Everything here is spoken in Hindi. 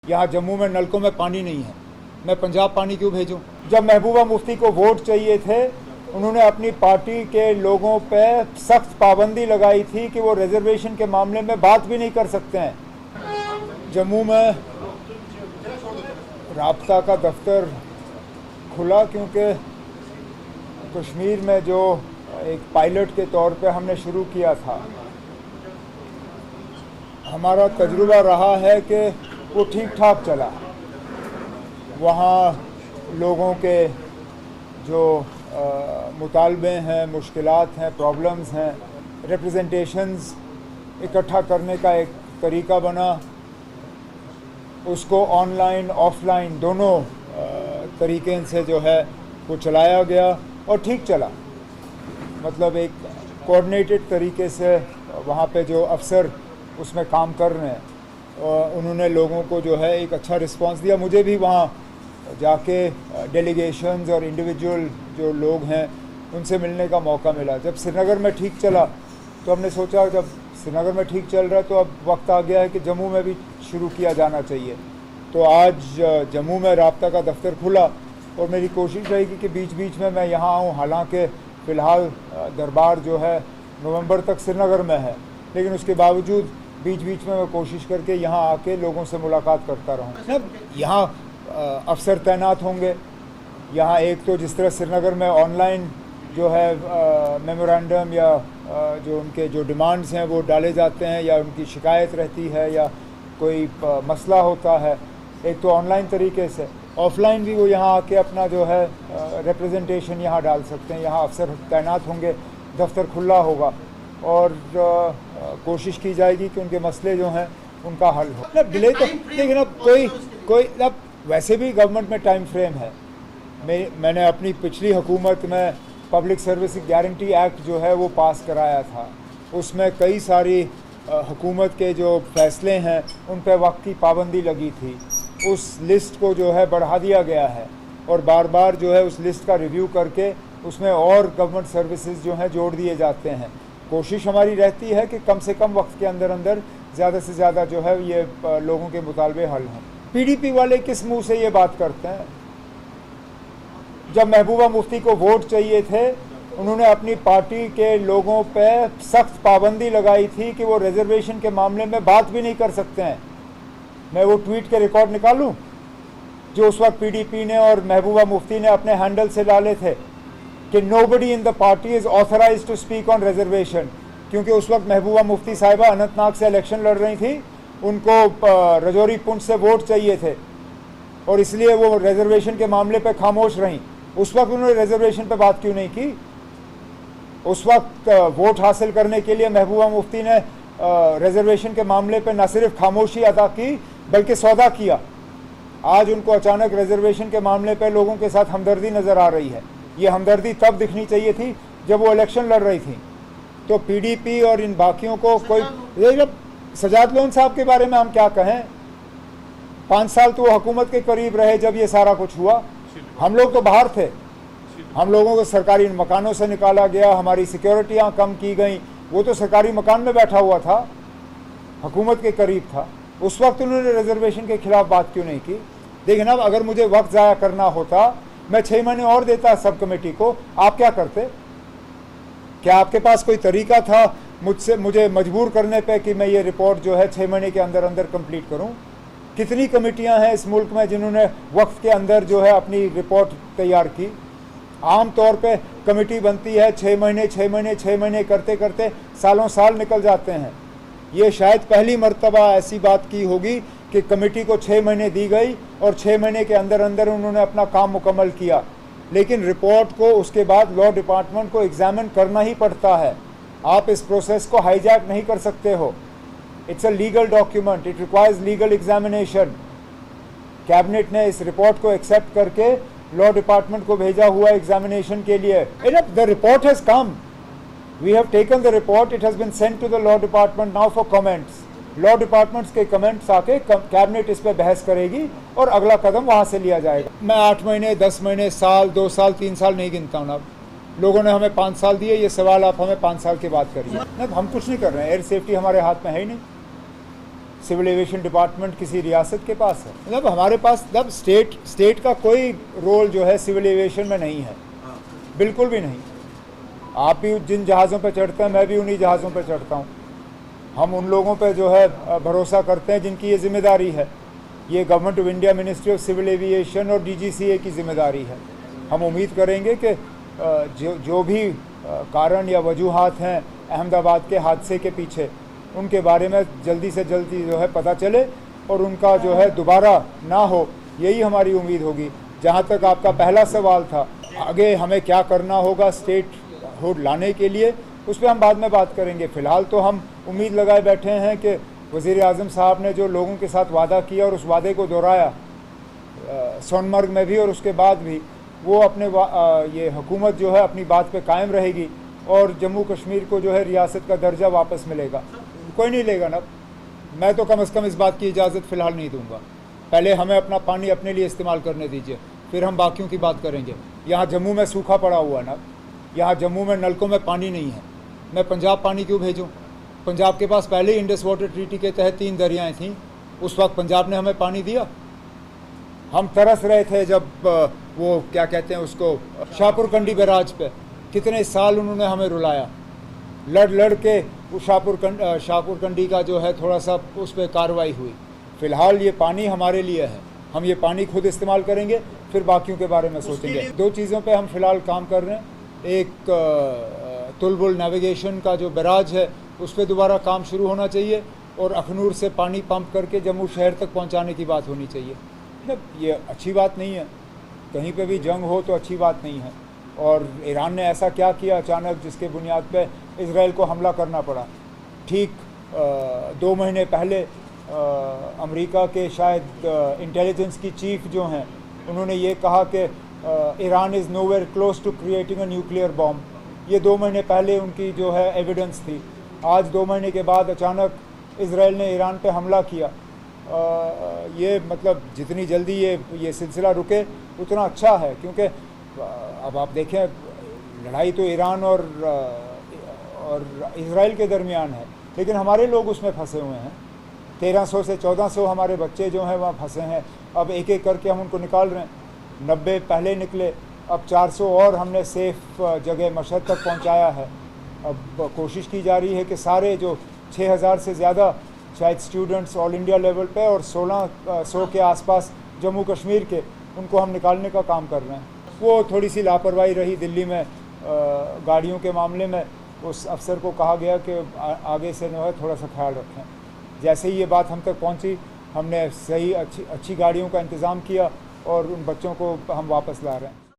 यहाँ जम्मू में नलकों में पानी नहीं है, मैं पंजाब पानी क्यों भेजूं? जब महबूबा मुफ्ती को वोट चाहिए थे, उन्होंने अपनी पार्टी के लोगों पे सख्त पाबंदी लगाई थी कि वो रिजर्वेशन के मामले में बात भी नहीं कर सकते हैं। जम्मू में राब्ता का दफ्तर खुला क्योंकि कश्मीर में जो एक पायलट के तौर पे हमने शुरू किया था, हमारा तजुर्बा रहा है कि वो ठीक ठाक चला। वहाँ लोगों के जो मुतालबे हैं, मुश्किलात हैं, प्रॉब्लम्स हैं, रिप्रेजेंटेशंस इकट्ठा करने का एक तरीका बना। उसको ऑनलाइन ऑफलाइन दोनों तरीके से जो है वो चलाया गया और ठीक चला। मतलब एक कोऑर्डिनेटेड तरीके से वहाँ पे जो अफसर उसमें काम कर रहे हैं, उन्होंने लोगों को जो है एक अच्छा रिस्पांस दिया। मुझे भी वहाँ जाके डेलीगेशंस और इंडिविजुअल जो लोग हैं उनसे मिलने का मौका मिला। जब श्रीनगर में ठीक चला तो हमने सोचा जब श्रीनगर में ठीक चल रहा है तो अब वक्त आ गया है कि जम्मू में भी शुरू किया जाना चाहिए। तो आज जम्मू में राब्ता का दफ्तर खुला और मेरी कोशिश रहेगी कि बीच बीच में मैं यहाँ आऊँ। हालांकि फ़िलहाल दरबार जो है नवंबर तक श्रीनगर में है, लेकिन उसके बावजूद बीच बीच में मैं कोशिश करके यहाँ आके लोगों से मुलाकात करता रहूँ। यहाँ अफसर तैनात होंगे। यहाँ एक तो जिस तरह श्रीनगर में ऑनलाइन जो है मेमोरेंडम या जो उनके जो डिमांड्स हैं वो डाले जाते हैं या उनकी शिकायत रहती है या कोई मसला होता है, एक तो ऑनलाइन तरीके से। ऑफलाइन भी वो यहाँ आके अपना जो है रिप्रेजेंटेशन यहाँ डाल सकते हैं। यहाँ अफसर तैनात होंगे, दफ्तर खुला होगा और कोशिश की जाएगी कि उनके मसले जो हैं उनका हल हो। डिले तो लेकिन अब कोई अब वैसे भी गवर्नमेंट में टाइम फ्रेम है। मैंने अपनी पिछली हुकूमत में पब्लिक सर्विस गारंटी एक्ट जो है वो पास कराया था। उसमें कई सारी हुकूमत के जो फैसले हैं उन पर वक्त की पाबंदी लगी थी। उस लिस्ट को जो है बढ़ा दिया गया है और बार बार जो है उस लिस्ट का रिव्यू करके उसमें और गवर्नमेंट सर्विसेज जो हैं जोड़ दिए जाते हैं। कोशिश हमारी रहती है कि कम से कम वक्त के अंदर अंदर ज़्यादा से ज़्यादा जो है ये लोगों के मुतालबे हल हों। पीडीपी वाले किस मुंह से ये बात करते हैं? जब महबूबा मुफ्ती को वोट चाहिए थे, उन्होंने अपनी पार्टी के लोगों पे सख्त पाबंदी लगाई थी कि वो रिजर्वेशन के मामले में बात भी नहीं कर सकते हैं। मैं वो ट्वीट के रिकॉर्ड निकालूं जो उस वक्त पीडीपी ने और महबूबा मुफ्ती ने अपने हैंडल से डाले थे कि nobody in the party is authorised to speak on reservation. क्योंकि उस वक्त महबूबा मुफ्ती साहिबा अनंतनाग से इलेक्शन लड़ रही थी, उनको रजौरी पुंछ से वोट चाहिए थे और इसलिए वो रिजर्वेशन के मामले पे खामोश रहीं। उस वक्त उन्होंने रिजर्वेशन पे बात क्यों नहीं की? उस वक्त वोट हासिल करने के लिए महबूबा मुफ्ती ने रिजर्वेशन के मामले पे न सिर्फ खामोशी अदा की बल्कि सौदा किया। आज उनको अचानक रिजर्वेशन के मामले पे लोगों के साथ हमदर्दी नज़र आ रही है। ये हमदर्दी तब दिखनी चाहिए थी जब वो इलेक्शन लड़ रही थी। तो पीडीपी और इन बाकियों को कोई सजाद लोन साहब के बारे में हम क्या कहें? 5 साल तो वो हुकूमत के करीब रहे जब ये सारा कुछ हुआ। हम लोग तो बाहर थे, हम लोगों को सरकारी मकानों से निकाला गया, हमारी सिक्योरिटियाँ कम की गई। वो तो सरकारी मकान में बैठा हुआ था, हुकूमत के करीब था। उस वक्त उन्होंने रिजर्वेशन के खिलाफ बात क्यों नहीं की? लेकिन अब अगर मुझे वक्त ज़ाया करना होता, मैं 6 महीने और देता सब कमेटी को। आप क्या करते? क्या आपके पास कोई तरीका था मुझे मजबूर करने पे कि मैं ये रिपोर्ट जो है 6 महीने के अंदर अंदर कंप्लीट करूं? कितनी कमेटियां हैं इस मुल्क में जिन्होंने वक्त के अंदर जो है अपनी रिपोर्ट तैयार की? आम तौर पे कमेटी बनती है 6 महीने करते करते सालों साल निकल जाते हैं। ये शायद पहली मर्तबा ऐसी बात की होगी कि कमेटी को 6 महीने दी गई और 6 महीने के अंदर अंदर उन्होंने अपना काम मुकम्मल किया। लेकिन रिपोर्ट को उसके बाद लॉ डिपार्टमेंट को एग्जामिन करना ही पड़ता है। आप इस प्रोसेस को हाईजैक नहीं कर सकते हो। It's a legal document, it requires legal examination. Cabinet ने इस रिपोर्ट को एक्सेप्ट करके लॉ डिपार्टमेंट को भेजा हुआ एग्जामिनेशन के लिए। The report has come, we have taken the report, it has been sent to the law department now for comments. Law departments के कमेंट्स आके कैबिनेट इस पर बहस करेगी और अगला कदम वहाँ से लिया जाएगा। मैं 8 महीने, 10 महीने, साल, 2 साल, 3 साल नहीं गिनता हूँ। अब लोगों ने हमें 5 साल दिए, ये सवाल आप हमें 5 साल के बाद करिए। हम कुछ नहीं कर रहे हैं, एयर सेफ्टी हमारे हाथ में है ही नहीं। सिविल एविएशन डिपार्टमेंट किसी रियासत के पास है? मतलब हमारे पास मतलब स्टेट का कोई रोल जो है सिविल एविएशन में नहीं है, बिल्कुल भी नहीं। आप भी जिन जहाज़ों पर चढ़ते हैं, मैं भी उन्हीं जहाज़ों पर चढ़ता हूँ। हम उन लोगों पर जो है भरोसा करते हैं जिनकी ये जिम्मेदारी है। ये government of India, ministry of civil aviation और DGCA की जिम्मेदारी है। हम उम्मीद करेंगे कि जो भी कारण या वजूहात हैं अहमदाबाद के हादसे के पीछे, उनके बारे में जल्दी से जल्दी जो है पता चले और उनका जो है दोबारा ना हो, यही हमारी उम्मीद होगी। जहाँ तक आपका पहला सवाल था, आगे हमें क्या करना होगा स्टेट हुड लाने के लिए, उस पर हम बाद में बात करेंगे। फ़िलहाल तो हम उम्मीद लगाए बैठे हैं कि वज़ीर आज़म साहब ने जो लोगों के साथ वादा किया और उस वादे को दोहराया सोनमर्ग में भी और उसके बाद भी, वो अपने ये हुकूमत जो है अपनी बात पे कायम रहेगी और जम्मू कश्मीर को जो है रियासत का दर्जा वापस मिलेगा। कोई नहीं लेगा ना, मैं तो कम से कम इस बात की इजाज़त फ़िलहाल नहीं दूंगा। पहले हमें अपना पानी अपने लिए इस्तेमाल करने दीजिए, फिर हम बाकियों की बात करेंगे। यहाँ जम्मू में सूखा पड़ा हुआ ना, यहाँ जम्मू में नलकों में पानी नहीं है, मैं पंजाब पानी क्यों भेजूँ? पंजाब के पास पहले ही इंडस वाटर ट्रीटी के तहत 3 दरियाएँ थीं, उस वक्त पंजाब ने हमें पानी दिया। हम तरस रहे थे जब वो क्या कहते हैं उसको, शाहपुर कंडी बैराज पे कितने साल उन्होंने हमें रुलाया, लड़ के उस शाहपुर कंडी का जो है थोड़ा सा उस पर कार्रवाई हुई। फ़िलहाल ये पानी हमारे लिए है, हम ये पानी खुद इस्तेमाल करेंगे, फिर बाकियों के बारे में सोचेंगे। 2 चीज़ों पे हम फ़िलहाल काम कर रहे हैं। एक तुलबुल नेविगेशन का जो बैराज है उस पर दोबारा काम शुरू होना चाहिए और अखनूर से पानी पंप करके जम्मू शहर तक पहुंचाने की बात होनी चाहिए। मतलब ये अच्छी बात नहीं है, कहीं पे भी जंग हो तो अच्छी बात नहीं है। और ईरान ने ऐसा क्या किया अचानक जिसके बुनियाद पे इजराइल को हमला करना पड़ा? ठीक 2 महीने पहले अमेरिका के शायद इंटेलिजेंस की चीफ जो हैं, उन्होंने ये कहा कि Iran is nowhere close to creating a nuclear bomb. ये 2 महीने पहले उनकी जो है एविडेंस थी। आज 2 महीने के बाद अचानक इजराइल ने ईरान पे हमला किया। ये मतलब जितनी जल्दी ये सिलसिला रुके उतना अच्छा है, क्योंकि अब आप देखें लड़ाई तो ईरान और इजराइल के दरमियान है, लेकिन हमारे लोग उसमें फंसे हुए हैं। 1300 से 1400 हमारे बच्चे जो हैं वहाँ फंसे हैं। अब एक एक करके हम उनको निकाल रहे हैं। 90 पहले निकले, अब 400 और हमने सेफ जगह मशहद तक पहुँचाया है। अब कोशिश की जा रही है कि सारे जो 6000 से ज़्यादा शायद स्टूडेंट्स ऑल इंडिया लेवल पे और 1600 के आसपास जम्मू कश्मीर के, उनको हम निकालने का काम कर रहे हैं। वो थोड़ी सी लापरवाही रही दिल्ली में गाड़ियों के मामले में। उस अफसर को कहा गया कि आगे से जो है थोड़ा सा ख्याल रखें। जैसे ही ये बात हम तक पहुंची, हमने सही अच्छी गाड़ियों का इंतज़ाम किया और उन बच्चों को हम वापस ला रहे हैं।